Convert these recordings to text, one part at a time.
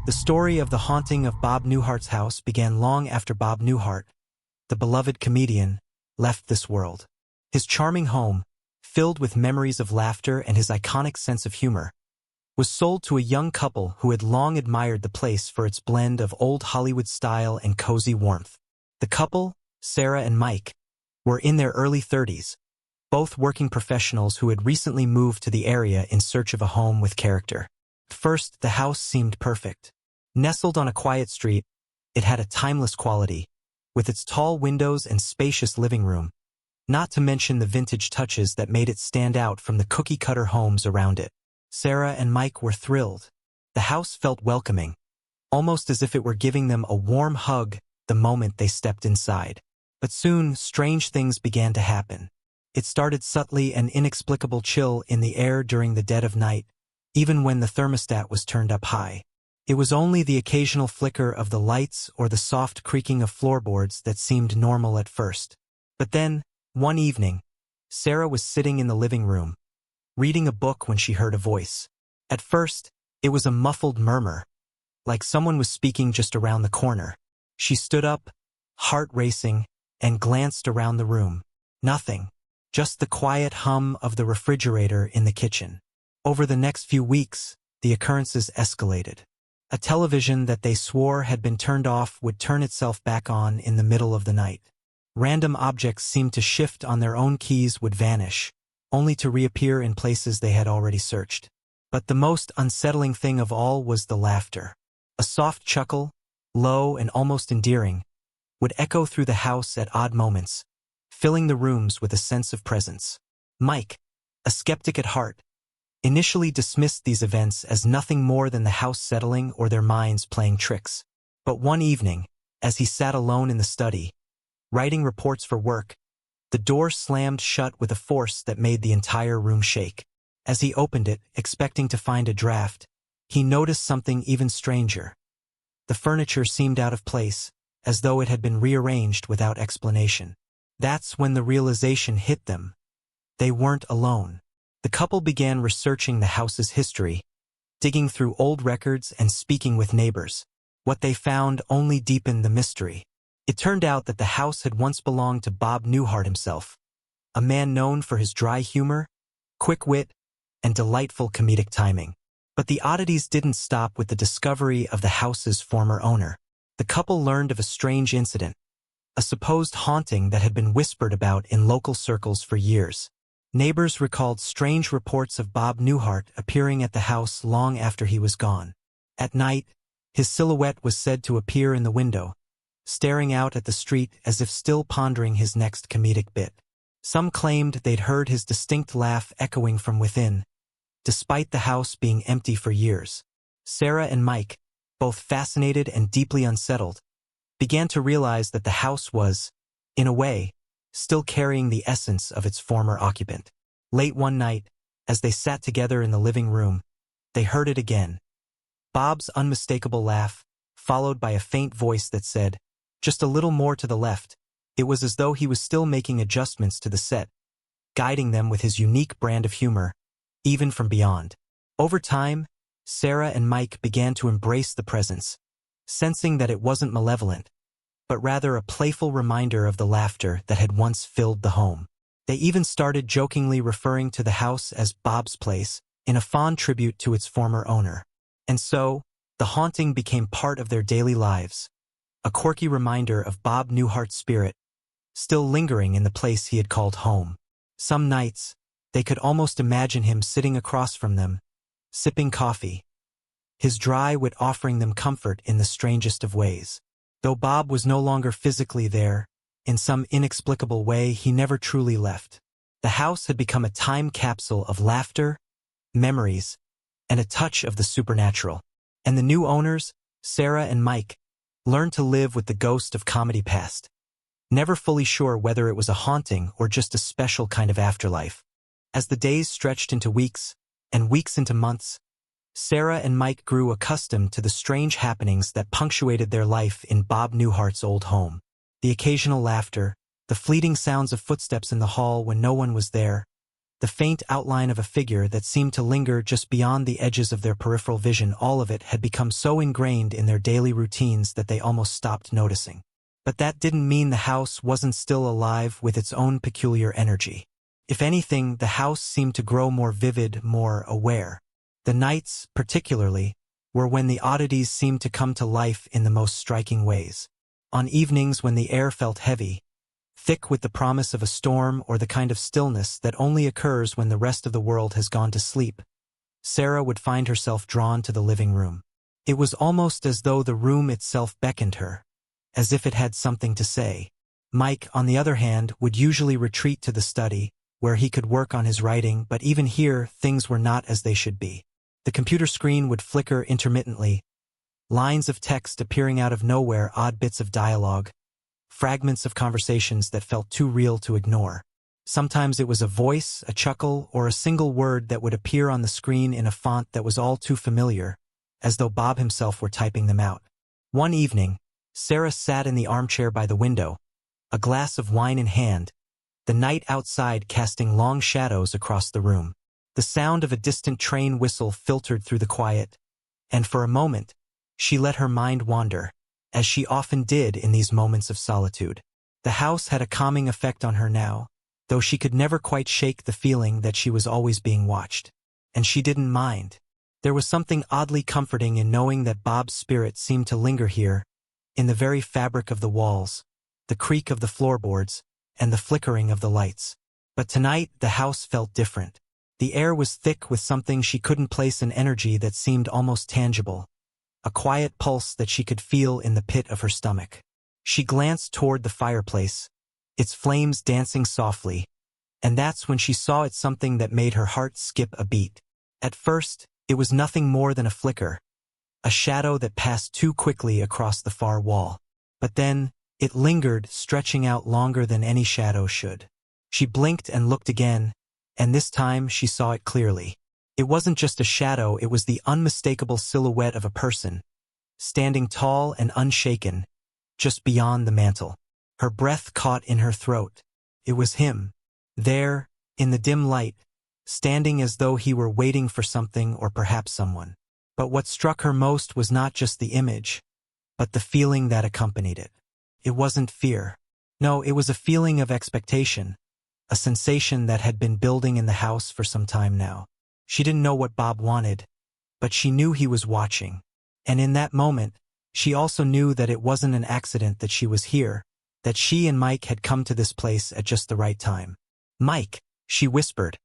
The story of the haunting of Bob Newhart's house began long after Bob Newhart, the beloved comedian, left this world. His charming home, filled with memories of laughter and his iconic sense of humor, was sold to a young couple who had long admired the place for its blend of old Hollywood style and cozy warmth. The couple, Sarah and Mike, were in their early 30s, both working professionals who had recently moved to the area in search of a home with character. At first, the house seemed perfect. Nestled on a quiet street, it had a timeless quality, with its tall windows and spacious living room, not to mention the vintage touches that made it stand out from the cookie-cutter homes around it. Sarah and Mike were thrilled. The house felt welcoming, almost as if it were giving them a warm hug the moment they stepped inside. But soon, strange things began to happen. It started subtly, an inexplicable chill in the air during the dead of night, even when the thermostat was turned up high. It was only the occasional flicker of the lights or the soft creaking of floorboards that seemed normal at first. But then, one evening, Sarah was sitting in the living room, reading a book when she heard a voice. At first, it was a muffled murmur, like someone was speaking just around the corner. She stood up, heart racing, and glanced around the room. Nothing, just the quiet hum of the refrigerator in the kitchen. Over the next few weeks, the occurrences escalated. A television that they swore had been turned off would turn itself back on in the middle of the night. Random objects seemed to shift on their own keys, would vanish, only to reappear in places they had already searched. But the most unsettling thing of all was the laughter. A soft chuckle, low and almost endearing, would echo through the house at odd moments, filling the rooms with a sense of presence. Mike, a skeptic at heart, initially dismissed these events as nothing more than the house settling or their minds playing tricks. But one evening, as he sat alone in the study, writing reports for work, the door slammed shut with a force that made the entire room shake. As he opened it, expecting to find a draft, he noticed something even stranger. The furniture seemed out of place, as though it had been rearranged without explanation. That's when the realization hit them. They weren't alone. The couple began researching the house's history, digging through old records and speaking with neighbors. What they found only deepened the mystery. It turned out that the house had once belonged to Bob Newhart himself, a man known for his dry humor, quick wit, and delightful comedic timing. But the oddities didn't stop with the discovery of the house's former owner. The couple learned of a strange incident, a supposed haunting that had been whispered about in local circles for years. Neighbors recalled strange reports of Bob Newhart appearing at the house long after he was gone. At night, his silhouette was said to appear in the window, staring out at the street as if still pondering his next comedic bit. Some claimed they'd heard his distinct laugh echoing from within, despite the house being empty for years. Sarah and Mike, both fascinated and deeply unsettled, began to realize that the house was, in a way, still carrying the essence of its former occupant. Late one night, as they sat together in the living room, they heard it again. Bob's unmistakable laugh, followed by a faint voice that said, "Just a little more to the left." It was as though he was still making adjustments to the set, guiding them with his unique brand of humor, even from beyond. Over time, Sarah and Mike began to embrace the presence, sensing that it wasn't malevolent, but rather a playful reminder of the laughter that had once filled the home. They even started jokingly referring to the house as Bob's place, in a fond tribute to its former owner. And so, the haunting became part of their daily lives, a quirky reminder of Bob Newhart's spirit, still lingering in the place he had called home. Some nights, they could almost imagine him sitting across from them, sipping coffee, his dry wit offering them comfort in the strangest of ways. Though Bob was no longer physically there, in some inexplicable way he never truly left. The house had become a time capsule of laughter, memories, and a touch of the supernatural. And the new owners, Sarah and Mike, learned to live with the ghost of comedy past, never fully sure whether it was a haunting or just a special kind of afterlife. As the days stretched into weeks, and weeks into months, Sarah and Mike grew accustomed to the strange happenings that punctuated their life in Bob Newhart's old home. The occasional laughter, the fleeting sounds of footsteps in the hall when no one was there, The faint outline of a figure that seemed to linger just beyond the edges of their peripheral vision, all of it had become so ingrained in their daily routines that they almost stopped noticing. But that didn't mean the house wasn't still alive with its own peculiar energy. If anything, the house seemed to grow more vivid, more aware. The nights, particularly, were when the oddities seemed to come to life in the most striking ways. On evenings when the air felt heavy, thick with the promise of a storm or the kind of stillness that only occurs when the rest of the world has gone to sleep, Sarah would find herself drawn to the living room. It was almost as though the room itself beckoned her, as if it had something to say. Mike, on the other hand, would usually retreat to the study, where he could work on his writing, but even here, things were not as they should be. The computer screen would flicker intermittently, lines of text appearing out of nowhere, odd bits of dialogue, fragments of conversations that felt too real to ignore. Sometimes it was a voice, a chuckle, or a single word that would appear on the screen in a font that was all too familiar, as though Bob himself were typing them out. One evening, Sarah sat in the armchair by the window, a glass of wine in hand, the night outside casting long shadows across the room. The sound of a distant train whistle filtered through the quiet, and for a moment, she let her mind wander, as she often did in these moments of solitude. The house had a calming effect on her now, though she could never quite shake the feeling that she was always being watched. And she didn't mind. There was something oddly comforting in knowing that Bob's spirit seemed to linger here, in the very fabric of the walls, the creak of the floorboards, and the flickering of the lights. But tonight, the house felt different. The air was thick with something she couldn't place, an energy that seemed almost tangible, a quiet pulse that she could feel in the pit of her stomach. She glanced toward the fireplace, its flames dancing softly, and that's when she saw it, something that made her heart skip a beat. At first, it was nothing more than a flicker, a shadow that passed too quickly across the far wall. But then, it lingered, stretching out longer than any shadow should. She blinked and looked again, and this time she saw it clearly. It wasn't just a shadow, it was the unmistakable silhouette of a person, standing tall and unshaken, just beyond the mantel. Her breath caught in her throat. It was him, there, in the dim light, standing as though he were waiting for something or perhaps someone. But what struck her most was not just the image, but the feeling that accompanied it. It wasn't fear. No, it was a feeling of expectation, a sensation that had been building in the house for some time now. She didn't know what Bob wanted, but she knew he was watching. And in that moment, she also knew that it wasn't an accident that she was here, that she and Mike had come to this place at just the right time. "Mike," she whispered,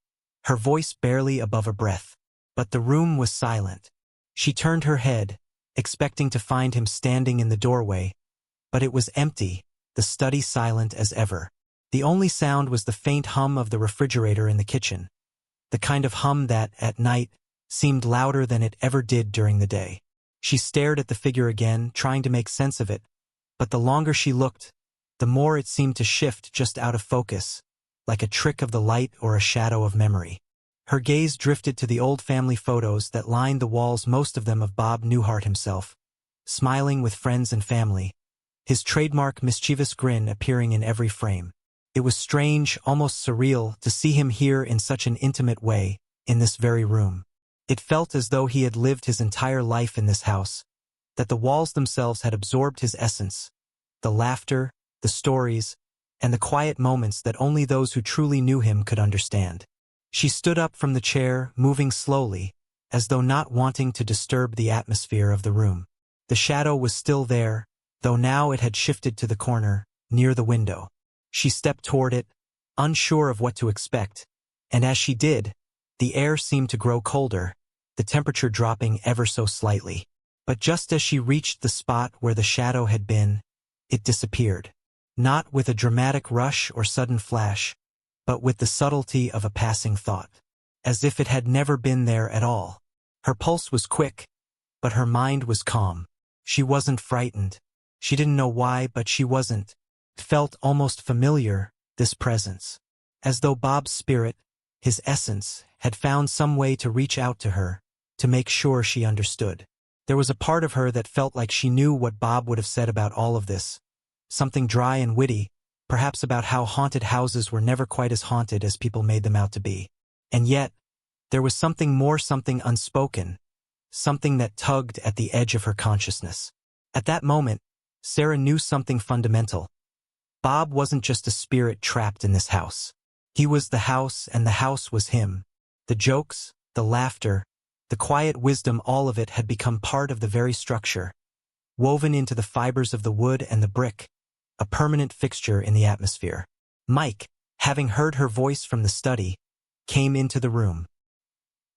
her voice barely above a breath. But the room was silent. She turned her head, expecting to find him standing in the doorway, but it was empty, the study silent as ever. The only sound was the faint hum of the refrigerator in the kitchen, the kind of hum that, at night, seemed louder than it ever did during the day. She stared at the figure again, trying to make sense of it, but the longer she looked, the more it seemed to shift just out of focus, like a trick of the light or a shadow of memory. Her gaze drifted to the old family photos that lined the walls, most of them of Bob Newhart himself, smiling with friends and family, his trademark mischievous grin appearing in every frame. It was strange, almost surreal, to see him here in such an intimate way, in this very room. It felt as though he had lived his entire life in this house, that the walls themselves had absorbed his essence, the laughter, the stories, and the quiet moments that only those who truly knew him could understand. She stood up from the chair, moving slowly, as though not wanting to disturb the atmosphere of the room. The shadow was still there, though now it had shifted to the corner, near the window. She stepped toward it, unsure of what to expect, and as she did, the air seemed to grow colder, the temperature dropping ever so slightly. But just as she reached the spot where the shadow had been, it disappeared. Not with a dramatic rush or sudden flash, but with the subtlety of a passing thought, as if it had never been there at all. Her pulse was quick, but her mind was calm. She wasn't frightened. She didn't know why, but she wasn't. It felt almost familiar, this presence. As though Bob's spirit, his essence, had found some way to reach out to her, to make sure she understood. There was a part of her that felt like she knew what Bob would have said about all of this. Something dry and witty, perhaps about how haunted houses were never quite as haunted as people made them out to be. And yet, there was something more, something unspoken, something that tugged at the edge of her consciousness. At that moment, Sarah knew something fundamental. Bob wasn't just a spirit trapped in this house. He was the house, and the house was him. The jokes, the laughter, the quiet wisdom, all of it had become part of the very structure, woven into the fibers of the wood and the brick, a permanent fixture in the atmosphere. Mike, having heard her voice from the study, came into the room.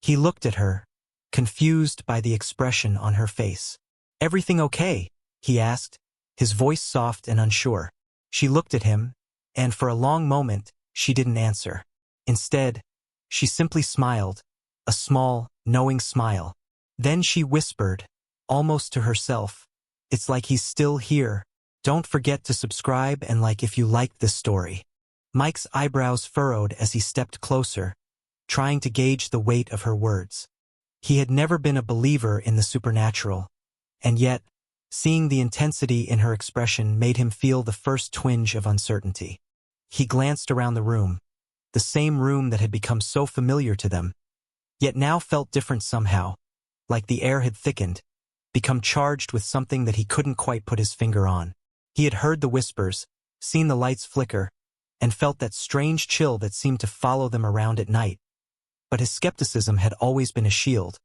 He looked at her, confused by the expression on her face. "Everything okay?" he asked, his voice soft and unsure. She looked at him, and for a long moment, she didn't answer. Instead, she simply smiled, a small, knowing smile. Then she whispered, almost to herself, "It's like he's still here. Don't forget to subscribe and like if you liked this story." Mike's eyebrows furrowed as he stepped closer, trying to gauge the weight of her words. He had never been a believer in the supernatural, and yet, seeing the intensity in her expression made him feel the first twinge of uncertainty. He glanced around the room, the same room that had become so familiar to them, yet now felt different somehow, like the air had thickened, become charged with something that he couldn't quite put his finger on. He had heard the whispers, seen the lights flicker, and felt that strange chill that seemed to follow them around at night. But his skepticism had always been a shield,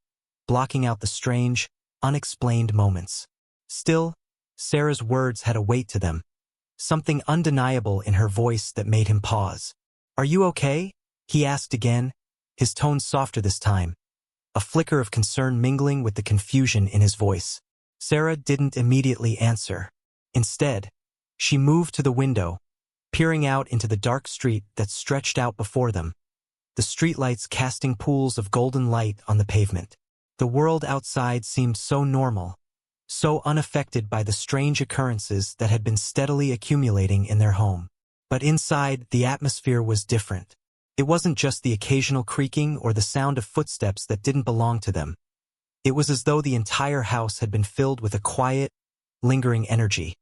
blocking out the strange, unexplained moments. Still, Sarah's words had a weight to them, something undeniable in her voice that made him pause. "Are you okay?" he asked again, his tone softer this time, a flicker of concern mingling with the confusion in his voice. Sarah didn't immediately answer. Instead, she moved to the window, peering out into the dark street that stretched out before them, the streetlights casting pools of golden light on the pavement. The world outside seemed so normal, so unaffected by the strange occurrences that had been steadily accumulating in their home. But inside, the atmosphere was different. It wasn't just the occasional creaking or the sound of footsteps that didn't belong to them. It was as though the entire house had been filled with a quiet, lingering energy,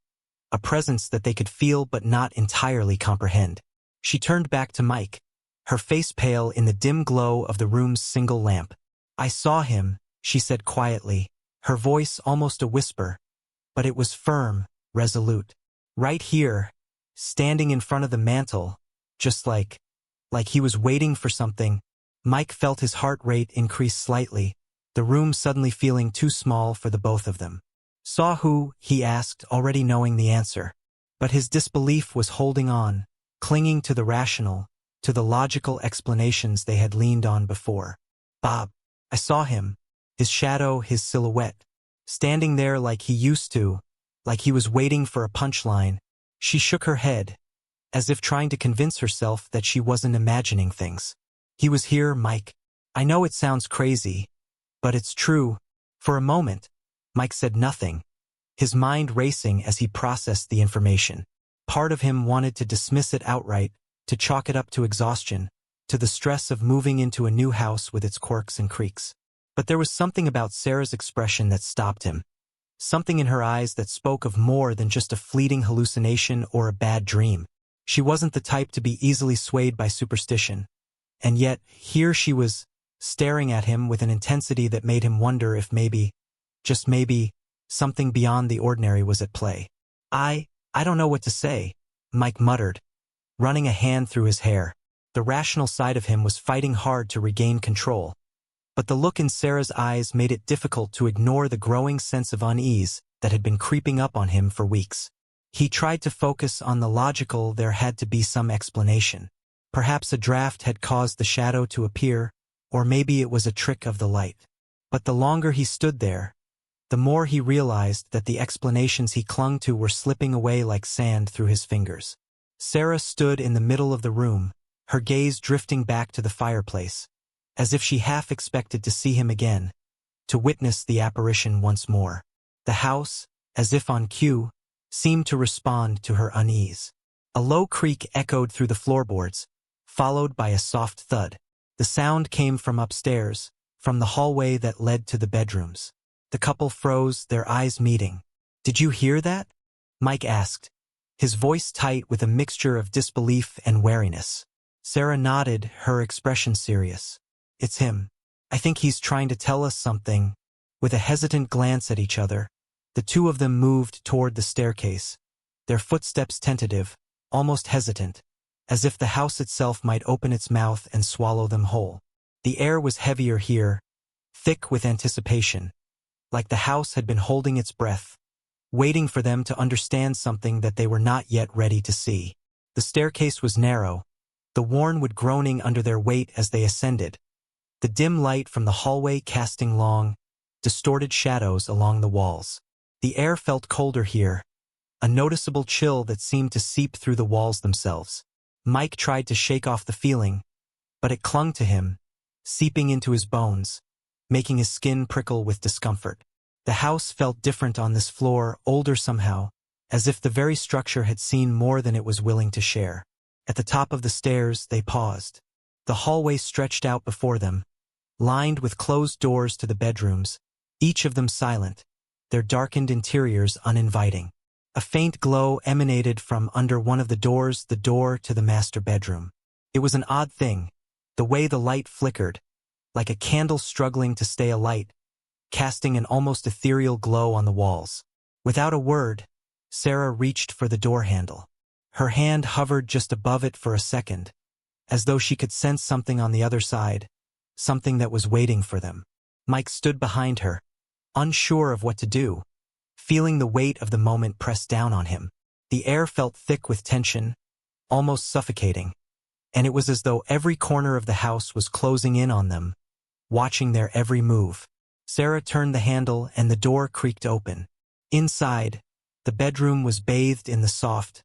a presence that they could feel but not entirely comprehend. She turned back to Mike, her face pale in the dim glow of the room's single lamp. "I saw him," she said quietly, her voice almost a whisper, but it was firm, resolute. "Right here, standing in front of the mantel, just like he was waiting for something." Mike felt his heart rate increase slightly, the room suddenly feeling too small for the both of them. "Saw who?" he asked, already knowing the answer. But his disbelief was holding on, clinging to the rational, to the logical explanations they had leaned on before. "Bob. I saw him, his shadow, his silhouette, standing there like he used to, like he was waiting for a punchline." She shook her head, as if trying to convince herself that she wasn't imagining things. "He was here, Mike. I know it sounds crazy, but it's true." For a moment, Mike said nothing, his mind racing as he processed the information. Part of him wanted to dismiss it outright, to chalk it up to exhaustion, to the stress of moving into a new house with its quirks and creaks. But there was something about Sarah's expression that stopped him, something in her eyes that spoke of more than just a fleeting hallucination or a bad dream. She wasn't the type to be easily swayed by superstition, and yet here she was, staring at him with an intensity that made him wonder if maybe, just maybe, something beyond the ordinary was at play. I don't know what to say," Mike muttered, running a hand through his hair. The rational side of him was fighting hard to regain control, but the look in Sarah's eyes made it difficult to ignore the growing sense of unease that had been creeping up on him for weeks. He tried to focus on the logical. There had to be some explanation. Perhaps a draft had caused the shadow to appear, or maybe it was a trick of the light. But the longer he stood there, the more he realized that the explanations he clung to were slipping away like sand through his fingers. Sarah stood in the middle of the room, her gaze drifting back to the fireplace, as if she half expected to see him again, to witness the apparition once more. The house, as if on cue, seemed to respond to her unease. A low creak echoed through the floorboards, followed by a soft thud. The sound came from upstairs, from the hallway that led to the bedrooms. The couple froze, their eyes meeting. "Did you hear that?" Mike asked, his voice tight with a mixture of disbelief and wariness. Sarah nodded, her expression serious. It's him. I think he's trying to tell us something. With a hesitant glance at each other, the two of them moved toward the staircase, their footsteps tentative, almost hesitant, as if the house itself might open its mouth and swallow them whole. The air was heavier here, thick with anticipation, like the house had been holding its breath, waiting for them to understand something that they were not yet ready to see. The staircase was narrow, the worn-wood groaning under their weight as they ascended, the dim light from the hallway casting long, distorted shadows along the walls. The air felt colder here, a noticeable chill that seemed to seep through the walls themselves. Mike tried to shake off the feeling, but it clung to him, seeping into his bones, making his skin prickle with discomfort. The house felt different on this floor, older somehow, as if the very structure had seen more than it was willing to share. At the top of the stairs, they paused. The hallway stretched out before them, lined with closed doors to the bedrooms, each of them silent, their darkened interiors uninviting. A faint glow emanated from under one of the doors, the door to the master bedroom. It was an odd thing, the way the light flickered, like a candle struggling to stay alight, casting an almost ethereal glow on the walls. Without a word, Sarah reached for the door handle. Her hand hovered just above it for a second, as though she could sense something on the other side, something that was waiting for them. Mike stood behind her, unsure of what to do, feeling the weight of the moment press down on him. The air felt thick with tension, almost suffocating, and it was as though every corner of the house was closing in on them, watching their every move. Sarah turned the handle and the door creaked open. Inside, the bedroom was bathed in the soft,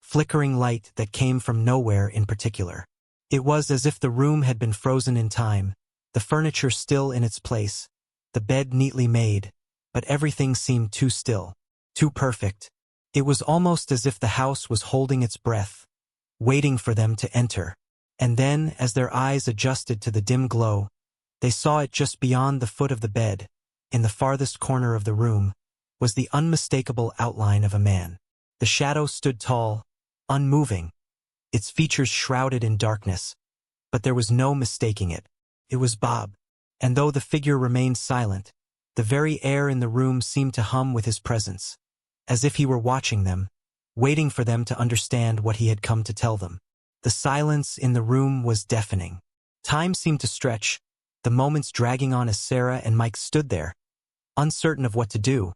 flickering light that came from nowhere in particular. It was as if the room had been frozen in time, the furniture still in its place, the bed neatly made, but everything seemed too still, too perfect. It was almost as if the house was holding its breath, waiting for them to enter. And then, as their eyes adjusted to the dim glow, they saw it just beyond the foot of the bed, in the farthest corner of the room, was the unmistakable outline of a man. The shadow stood tall, unmoving, its features shrouded in darkness, but there was no mistaking it. It was Bob, and though the figure remained silent, the very air in the room seemed to hum with his presence, as if he were watching them, waiting for them to understand what he had come to tell them. The silence in the room was deafening. Time seemed to stretch, the moments dragging on as Sarah and Mike stood there, uncertain of what to do,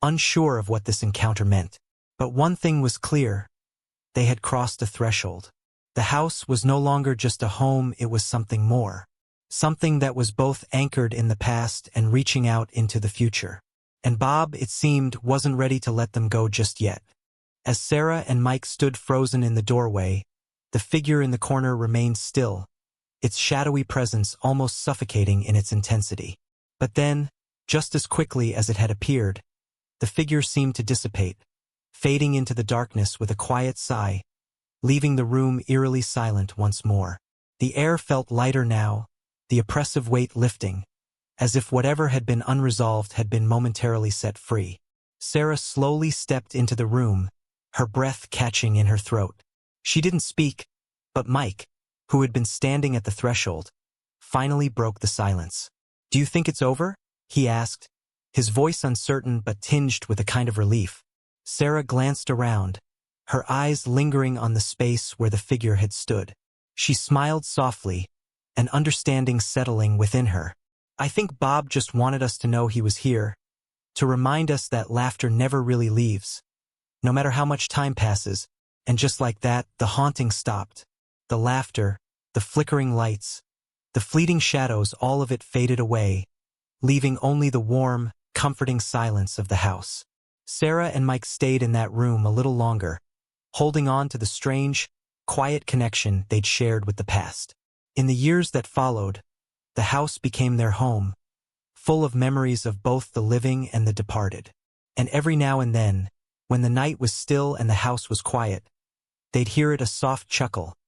unsure of what this encounter meant. But one thing was clear. They had crossed a threshold. The house was no longer just a home, it was something more. Something that was both anchored in the past and reaching out into the future. And Bob, it seemed, wasn't ready to let them go just yet. As Sarah and Mike stood frozen in the doorway, the figure in the corner remained still, its shadowy presence almost suffocating in its intensity. But then, just as quickly as it had appeared, the figure seemed to dissipate, fading into the darkness with a quiet sigh, leaving the room eerily silent once more. The air felt lighter now, the oppressive weight lifting, as if whatever had been unresolved had been momentarily set free. Sarah slowly stepped into the room, her breath catching in her throat. She didn't speak, but Mike, who had been standing at the threshold, finally broke the silence. "Do you think it's over?" he asked, his voice uncertain but tinged with a kind of relief. Sarah glanced around, her eyes lingering on the space where the figure had stood. She smiled softly, an understanding settling within her. "I think Bob just wanted us to know he was here, to remind us that laughter never really leaves, no matter how much time passes." And just like that, the haunting stopped. The laughter, the flickering lights, the fleeting shadows, all of it faded away, leaving only the warm, comforting silence of the house. Sarah and Mike stayed in that room a little longer, holding on to the strange, quiet connection they'd shared with the past. In the years that followed, the house became their home, full of memories of both the living and the departed. And every now and then, when the night was still and the house was quiet, they'd hear it, a soft chuckle,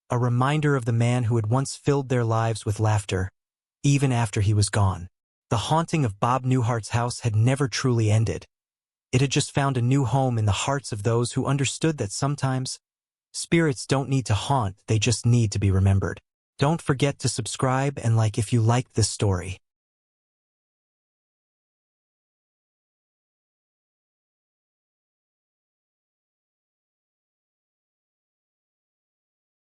a reminder of the man who had once filled their lives with laughter, even after he was gone. The haunting of Bob Newhart's house had never truly ended. It had just found a new home in the hearts of those who understood that sometimes Spirits don't need to haunt, they just need to be remembered. Don't forget to subscribe and like if you liked this story.